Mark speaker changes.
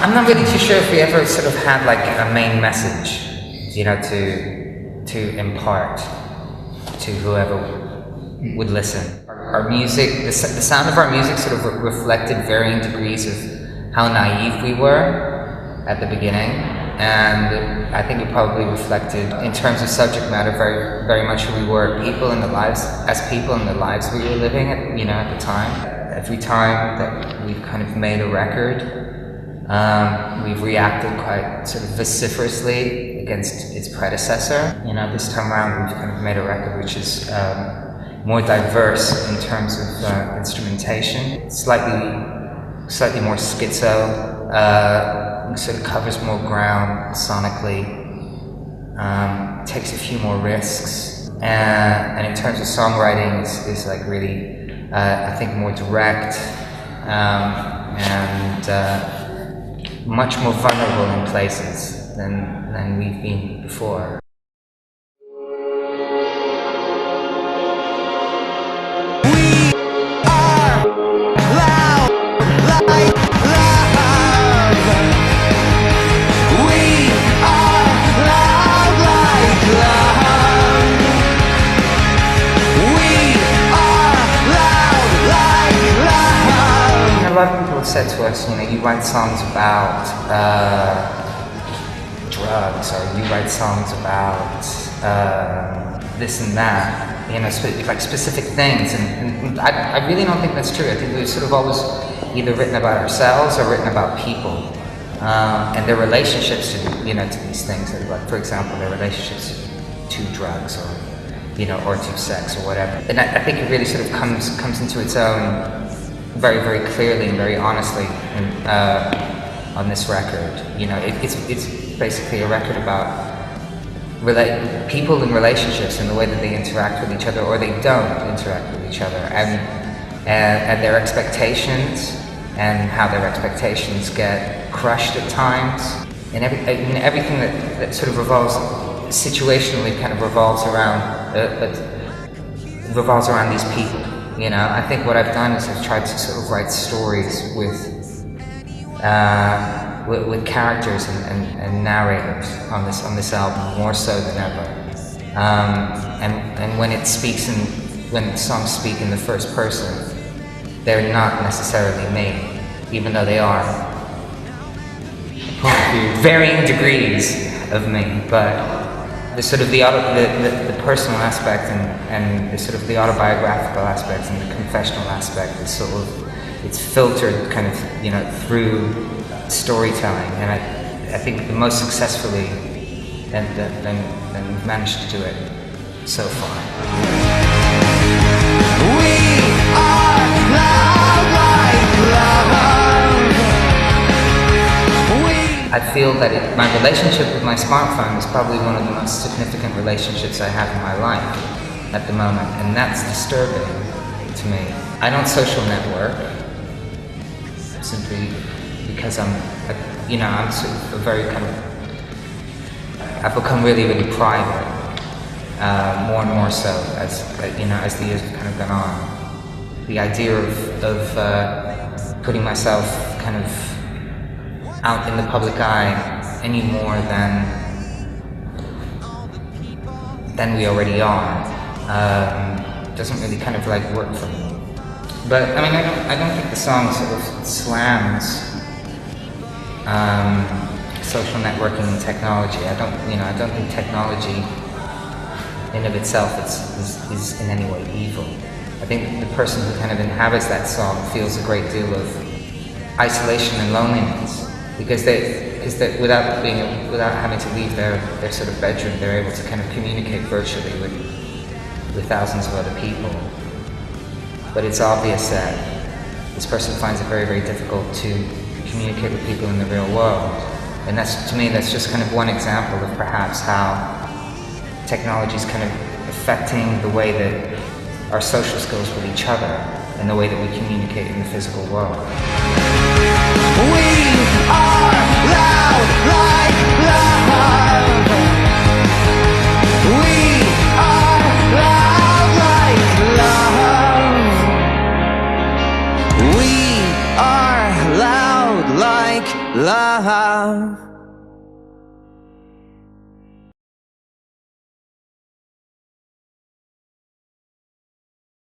Speaker 1: I'm not really too sure if we ever sort of had like a main message, you know, to impart to whoever would listen. Our music, the sound of our music sort of reflected varying degrees of how naive we were at the beginning, and I think it probably reflected, in terms of subject matter, very, very much who we were, people in the lives, as people in the lives we were living at, you know, at the time. Every time that we've kind of made a record, we've reacted quite sort of vociferously against its predecessor. You know, this time around we've kind of made a record which is more diverse in terms of instrumentation, slightly more schizo, sort of covers more ground sonically, takes a few more risks, and in terms of songwriting is like really, I think, more direct and much more vulnerable in places than we've been before. A lot of people have said to us, you know, you write songs about drugs, or you write songs about this and that, you know, like specific things, and I really don't think that's true. I think we've sort of always either written about ourselves or written about people and their relationships to, you know, to these things, like, for example, their relationships to drugs, or, you know, or to sex or whatever. And I think it really sort of comes into its own very, very clearly and very honestly on this record. You know, it's basically a record about people in relationships and the way that they interact with each other, or they don't interact with each other, and their expectations, and how their expectations get crushed at times, and everything that sort of revolves situationally kind of revolves around these people. You know, I think what I've done is I've tried to sort of write stories with characters and narrators on this album, more so than ever. And when when songs speak in the first person, they're not necessarily me, even though they are varying degrees of me. But the sort of the personal aspect and the sort of the autobiographical aspect and the confessional aspect is sort of, it's filtered kind of, you know, through storytelling, and I think the most successfully than we've managed to do it so far. We are love like love. I feel that my relationship with my smartphone is probably one of the most significant relationships I have in my life at the moment, and that's disturbing to me. I don't social network, simply because I'm sort of a very kind of, I've become really, really private, more and more so as you know, as the years have kind of gone on. The idea of putting myself kind of out in the public eye any more than we already are doesn't really kind of like work for me. But I mean, I don't think the song sort of slams social networking and technology. I don't think technology in of itself is in any way evil. I think the person who kind of inhabits that song feels a great deal of isolation and loneliness, because without having to leave their sort of bedroom, they're able to kind of communicate virtually with thousands of other people. But it's obvious that this person finds it very, very difficult to communicate with people in the real world. And to me, that's just kind of one example of perhaps how technology is kind of affecting the way that our social skills with each other and the way that we communicate in the physical world.
Speaker 2: We are loud like love. We are loud like love. We are loud like love.